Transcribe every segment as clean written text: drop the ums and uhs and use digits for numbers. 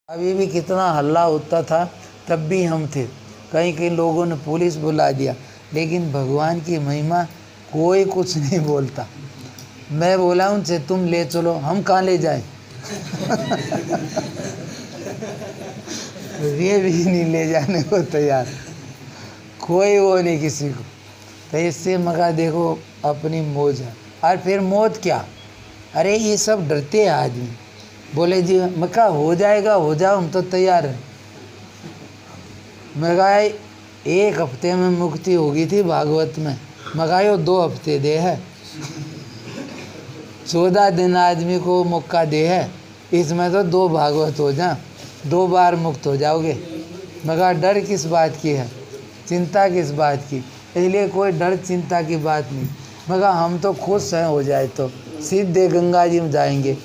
अभी भी कितना हल्ला होता था, तब भी हम थे। कहीं कहीं लोगों ने पुलिस बुला दिया, लेकिन भगवान की महिमा, कोई कुछ नहीं बोलता। मैं बोला उनसे, तुम ले चलो। हम कहाँ ले जाएं? ये भी नहीं ले जाने को तैयार, कोई वो नहीं किसी को। तो इससे मगा देखो अपनी मौज है। और फिर मौत क्या, अरे ये सब डरते हैं आदमी। बोले जी, मैं कहा हो जाएगा, हो जाओ, हम तो तैयार हैं। मैं कहा 1 हफ्ते में मुक्ति होगी थी भागवत में, मैं कहा 2 हफ्ते दे है, 14 दिन आदमी को मौका दे है, इसमें तो 2 भागवत हो जा, 2 बार मुक्त हो जाओगे। मैं कहा डर किस बात की है, चिंता किस बात की, इसलिए कोई डर चिंता की बात नहीं। मैं कहा हम तो खुश हैं, हो जाए तो सीधे गंगा जी में जाएंगे,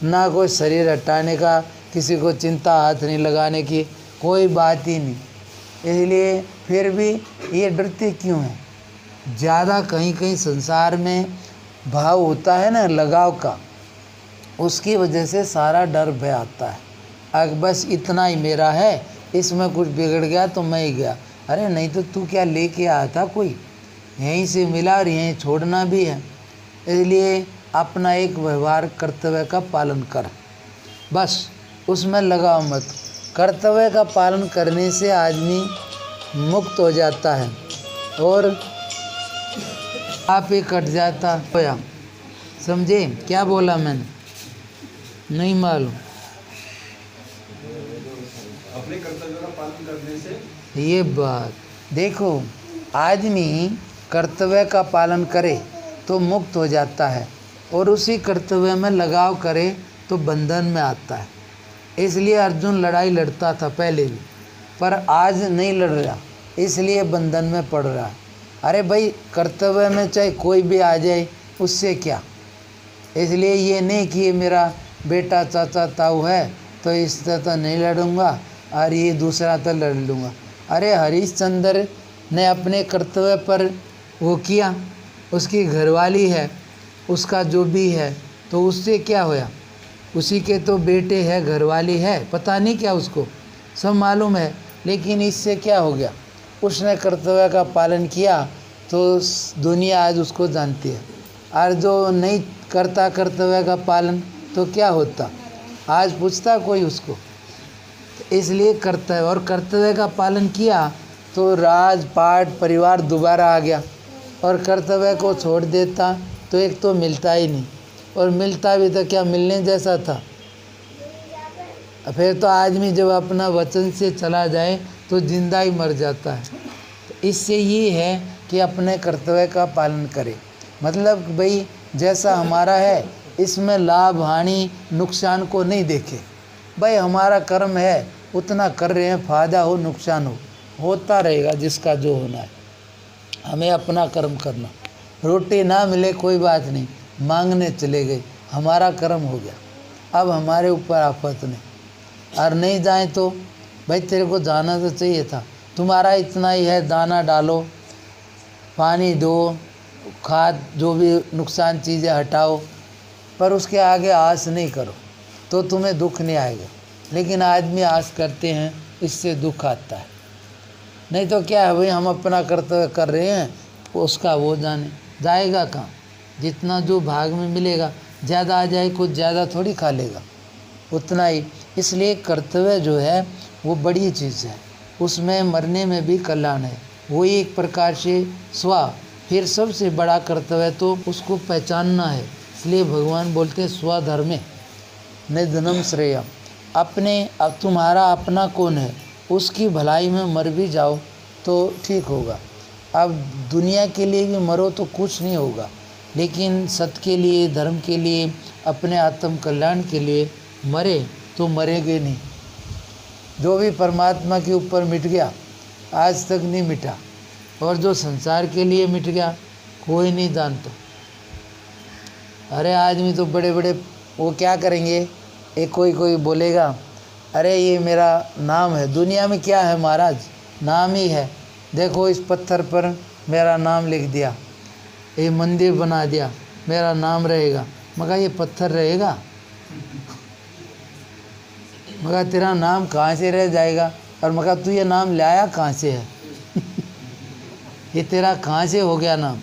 ना कोई शरीर हटाने का, किसी को चिंता हाथ नहीं लगाने की, कोई बात ही नहीं। इसलिए फिर भी ये डरते क्यों हैं? ज़्यादा कहीं कहीं संसार में भाव होता है ना लगाव का, उसकी वजह से सारा डर भय आता है। अगर बस इतना ही मेरा है, इसमें कुछ बिगड़ गया तो मैं ही गया। अरे नहीं तो तू क्या लेके आया था, कोई यहीं से मिला और यहीं छोड़ना भी है। इसलिए अपना एक व्यवहार कर्तव्य का पालन कर, बस उसमें लगाव मत। कर्तव्य का पालन करने से आदमी मुक्त हो जाता है और आप ही कट जाता होया। समझे क्या बोला मैंने? नहीं मालूम। अपने कर्तव्य का पालन करने से ये बात देखो, आदमी कर्तव्य का पालन करे तो मुक्त हो जाता है, और उसी कर्तव्य में लगाव करे तो बंधन में आता है। इसलिए अर्जुन लड़ाई लड़ता था पहले भी, पर आज नहीं लड़ रहा, इसलिए बंधन में पड़ रहा है। अरे भाई, कर्तव्य में चाहे कोई भी आ जाए, उससे क्या। इसलिए ये नहीं कि ये मेरा बेटा चाचा ताऊ है तो इससे तो नहीं लड़ूंगा और ये दूसरा तो लड़ लूँगा। अरे हरिश्चंद्र ने अपने कर्तव्य पर वो किया, उसकी घरवाली है, उसका जो भी है, तो उससे क्या होया? उसी के तो बेटे है, घरवाली है, पता नहीं क्या उसको, सब मालूम है, लेकिन इससे क्या हो गया? उसने कर्तव्य का पालन किया तो दुनिया आज उसको जानती है। और जो नहीं करता कर्तव्य का पालन तो क्या होता, आज पूछता कोई उसको। इसलिए कर्तव्य, और कर्तव्य का पालन किया तो राजपाट परिवार दोबारा आ गया, और कर्तव्य को छोड़ देता तो एक तो मिलता ही नहीं, और मिलता भी तो क्या मिलने जैसा था। फिर तो आदमी जब अपना वचन से चला जाए तो जिंदा ही मर जाता है। तो इससे ये है कि अपने कर्तव्य का पालन करें, मतलब भाई जैसा हमारा है इसमें लाभ हानि नुकसान को नहीं देखे। भाई हमारा कर्म है, उतना कर रहे हैं, फ़ायदा हो नुकसान हो, होता रहेगा जिसका जो होना है। हमें अपना कर्म करना, रोटी ना मिले कोई बात नहीं, मांगने चले गए, हमारा कर्म हो गया, अब हमारे ऊपर आफत नहीं। और नहीं जाए तो भाई तेरे को जाना तो चाहिए था, तुम्हारा इतना ही है, दाना डालो, पानी दो, खाद जो भी नुकसान चीज़ें हटाओ, पर उसके आगे आस नहीं करो तो तुम्हें दुख नहीं आएगा। लेकिन आदमी आस करते हैं, इससे दुख आता है। नहीं तो क्या है भाई, हम अपना कर्तव्य कर रहे हैं, उसका वो जाने जाएगा कहाँ। जितना जो भाग में मिलेगा, ज़्यादा आ जाए कुछ ज़्यादा थोड़ी खा लेगा, उतना ही। इसलिए कर्तव्य जो है वो बड़ी चीज़ है, उसमें मरने में भी कल्याण है, वो एक प्रकार से स्व। फिर सबसे बड़ा कर्तव्य तो उसको पहचानना है। इसलिए भगवान बोलते हैं स्वधर्मे निधनम श्रेयम। अपने, अब तुम्हारा अपना कौन है, उसकी भलाई में मर भी जाओ तो ठीक होगा। अब दुनिया के लिए भी मरो तो कुछ नहीं होगा, लेकिन सत्य के लिए, धर्म के लिए, अपने आत्म कल्याण के लिए मरे तो मरेंगे नहीं। जो भी परमात्मा के ऊपर मिट गया आज तक नहीं मिटा, और जो संसार के लिए मिट गया कोई नहीं जानता। अरे आदमी तो बड़े बड़े वो क्या करेंगे, एक कोई बोलेगा अरे ये मेरा नाम है, दुनिया में क्या है महाराज, नाम ही है, देखो इस पत्थर पर मेरा नाम लिख दिया, ये मंदिर बना दिया, मेरा नाम रहेगा। मगर ये पत्थर रहेगा, मगर तेरा नाम कहाँ से रह जाएगा, और मगर तू ये नाम लाया कहाँ से है ये तेरा कहाँ से हो गया नाम,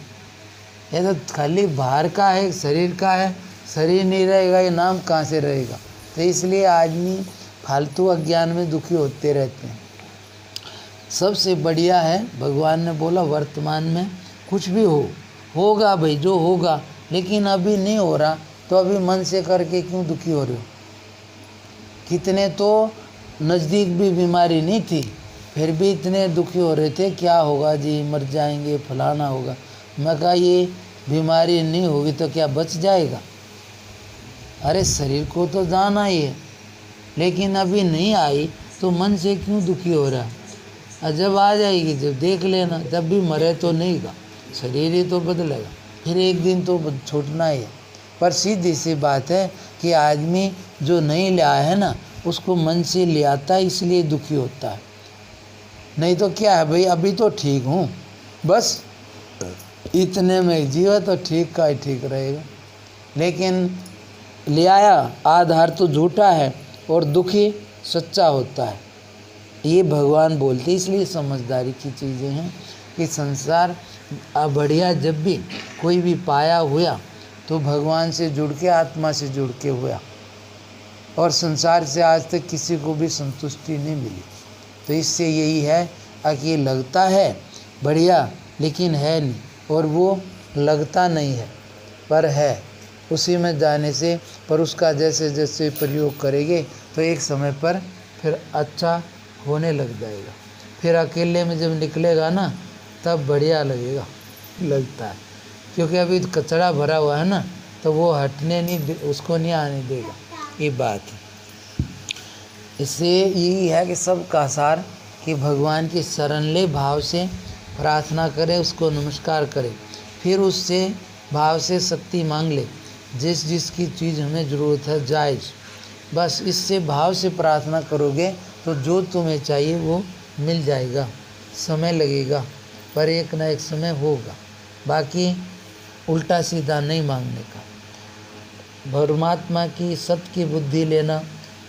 ये तो खाली बाहर का है, शरीर का है, शरीर नहीं रहेगा ये नाम कहाँ से रहेगा। तो इसलिए आदमी फालतू अज्ञान में दुखी होते रहते हैं। सबसे बढ़िया है, भगवान ने बोला वर्तमान में कुछ भी होगा भाई जो होगा, लेकिन अभी नहीं हो रहा तो अभी मन से करके क्यों दुखी हो रहे हो। कितने तो नज़दीक भी बीमारी नहीं थी फिर भी इतने दुखी हो रहे थे, क्या होगा जी, मर जाएंगे, फलाना होगा। मैं कहा ये बीमारी नहीं होगी तो क्या बच जाएगा, अरे शरीर को तो जाना ही है, लेकिन अभी नहीं आई तो मन से क्यों दुखी हो रहा। और जब आ जाएगी जब देख लेना, जब भी मरे तो नहीं का, शरीर ही तो बदलेगा, फिर एक दिन तो छूटना ही है। पर सीधी सी बात है कि आदमी जो नहीं ले आया है ना उसको मन से ले आता है, इसलिए दुखी होता है। नहीं तो क्या है भाई, अभी तो ठीक हूँ, बस इतने में जीवा तो ठीक का ही ठीक रहेगा। लेकिन ले आया आधार तो झूठा है और दुखी सच्चा होता है, ये भगवान बोलते। इसलिए समझदारी की चीज़ें हैं कि संसार बढ़िया जब भी कोई भी पाया हुआ तो भगवान से जुड़ के, आत्मा से जुड़ के हुआ, और संसार से आज तक किसी को भी संतुष्टि नहीं मिली। तो इससे यही है कि लगता है बढ़िया लेकिन है नहीं, और वो लगता नहीं है पर है, उसी में जाने से, पर उसका जैसे जैसे प्रयोग करेंगे तो एक समय पर फिर अच्छा होने लग जाएगा। फिर अकेले में जब निकलेगा ना तब बढ़िया लगता है, क्योंकि अभी कचरा भरा हुआ है ना तो वो हटने नहीं, उसको नहीं आने देगा, ये बात है। इससे यही है कि सबका सार कि भगवान की शरण ले, भाव से प्रार्थना करें, उसको नमस्कार करें, फिर उससे भाव से शक्ति मांग ले, जिस जिसकी चीज़ हमें ज़रूरत है जायज़, बस इससे भाव से प्रार्थना करोगे तो जो तुम्हें चाहिए वो मिल जाएगा। समय लगेगा पर एक ना एक समय होगा, बाकी उल्टा सीधा नहीं मांगने का। परमात्मा की सत्य की बुद्धि लेना,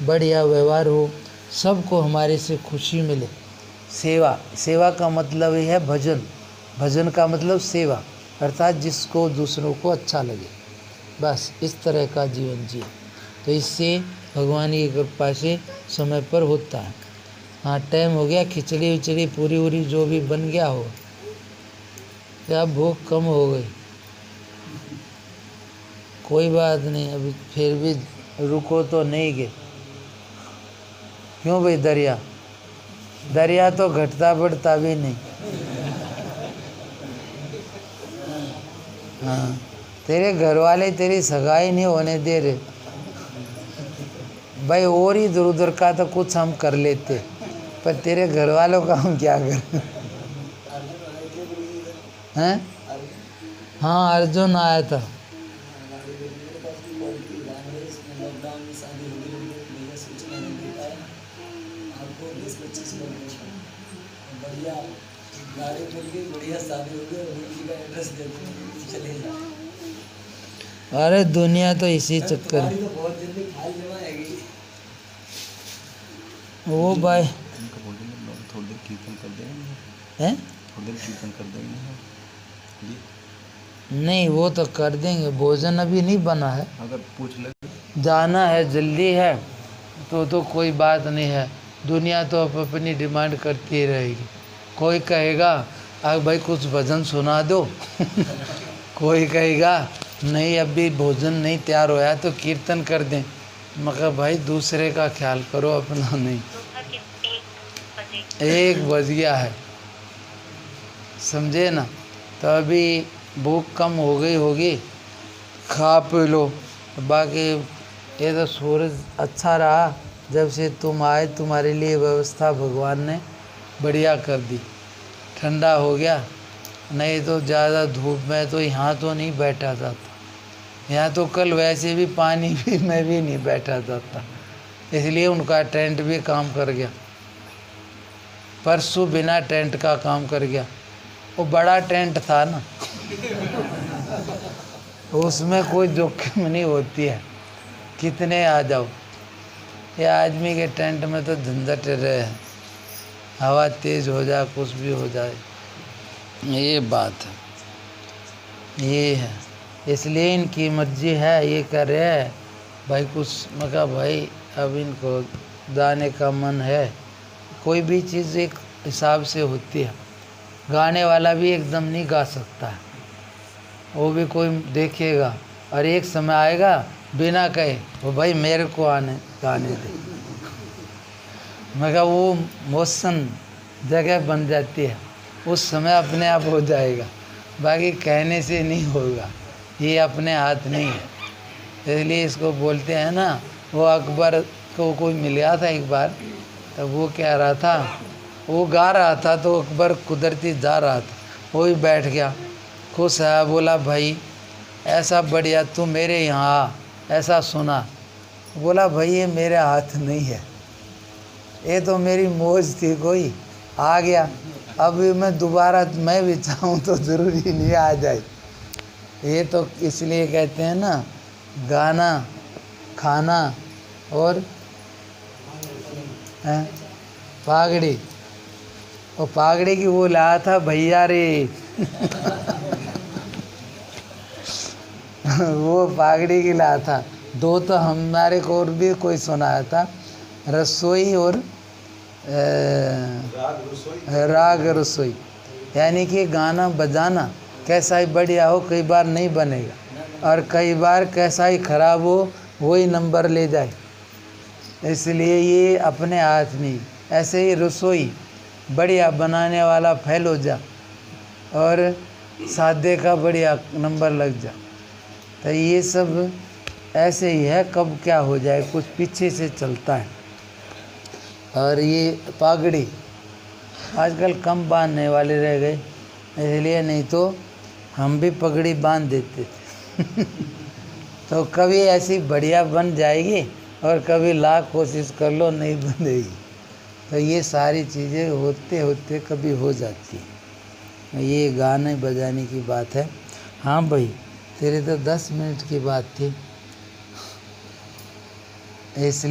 बढ़िया व्यवहार हो, सबको हमारे से खुशी मिले। सेवा का मतलब ये है भजन, भजन का मतलब सेवा, अर्थात जिसको दूसरों को अच्छा लगे, बस इस तरह का जीवन जिए। तो इससे भगवान की कृपा से समय पर होता है। हाँ टाइम हो गया, खिचड़ी विचड़ी पूरी उरी जो भी बन गया हो, क्या भूख कम हो गई, कोई बात नहीं, अभी फिर भी रुको तो नहीं गए। क्यों भाई, दरिया तो घटता बढ़ता भी नहीं। हाँ तेरे घर वाले तेरी सगाई नहीं होने दे रहे भाई, और इधर उधर का तो कुछ हम कर लेते, पर तेरे घर वालों का हम क्या करें। हैं? हाँ अर्जुन आया था। अरे दुनिया तो इसी चक्कर में। वो भाई हैं? नहीं वो तो कर देंगे, भोजन अभी नहीं बना है, अगर पूछ ले जाना है जल्दी है तो कोई बात नहीं है। दुनिया तो अपनी डिमांड करती ही रहेगी। कोई कहेगा भाई कुछ भजन सुना दो कोई कहेगा नहीं अभी भोजन नहीं तैयार होया तो कीर्तन कर दें। मगर भाई दूसरे का ख्याल करो, अपना नहीं। 1 बज गया है, समझे ना। तो अभी भूख कम हो गई होगी, खा पी लो। बाकी ये तो सूरज अच्छा रहा, जब से तुम आए तुम्हारे लिए व्यवस्था भगवान ने बढ़िया कर दी, ठंडा हो गया। नहीं तो ज़्यादा धूप में तो यहाँ तो नहीं बैठा जाता। यहाँ तो कल वैसे भी पानी भी में भी नहीं बैठा जाता, इसलिए उनका टेंट भी काम कर गया। परसों बिना टेंट का काम कर गया। वो बड़ा टेंट था ना उसमें कोई जोखिम नहीं होती है, कितने आ जाओ। ये आदमी के टेंट में तो झंझट रहे, हवा तेज़ हो जाए कुछ भी हो जाए, ये बात है, ये है। इसलिए इनकी मर्जी है, ये कर रहे हैं भाई कुछ। मैं कहा भाई अब इनको गाने का मन है, कोई भी चीज़ एक हिसाब से होती है। गाने वाला भी एकदम नहीं गा सकता है, वो भी कोई देखेगा और एक समय आएगा बिना कहे वो भाई मेरे को गाने दे। मैं कहा वो मौसम जगह बन जाती है, उस समय अपने आप हो जाएगा, बाकी कहने से नहीं होगा, ये अपने हाथ नहीं है। इसलिए इसको बोलते हैं ना, वो अकबर को कोई मिल गया था एक बार, तो वो कह रहा था, वो गा रहा था तो अकबर कुदरती जा रहा था, वो ही बैठ गया खुश है, बोला भाई ऐसा बढ़िया तू मेरे यहाँ आ, ऐसा सुना। बोला भाई ये मेरे हाथ नहीं है, ये तो मेरी मौज थी, कोई आ गया, अब मैं दोबारा मैं भी चाहूँ तो ज़रूरी नहीं आ जाए। ये तो इसलिए कहते हैं ना, गाना खाना और पागड़ी, और पागड़ी की वो लाया था भैया रे वो पागड़ी की लाया था। दो तो हमारे को और भी कोई सुनाया था, रसोई और राग रसोई, यानी कि गाना बजाना कैसा ही बढ़िया हो कई बार नहीं बनेगा, और कई बार कैसा ही खराब हो वही नंबर ले जाए। इसलिए ये अपने हाथ नहीं। ऐसे ही रसोई बढ़िया बनाने वाला फेल हो जा और सादे का बढ़िया नंबर लग जा, तो ये सब ऐसे ही है, कब क्या हो जाए कुछ पीछे से चलता है। और ये पागड़ी आजकल कम बांधने वाले रह गए, इसलिए नहीं तो हम भी पगड़ी बांध देते थे तो कभी ऐसी बढ़िया बन जाएगी और कभी लाख कोशिश कर लो नहीं बनेगी। तो ये सारी चीज़ें होते होते कभी हो जाती है। ये गाने बजाने की बात है। हाँ भाई तेरे तो 10 मिनट की बात थी, इसलिए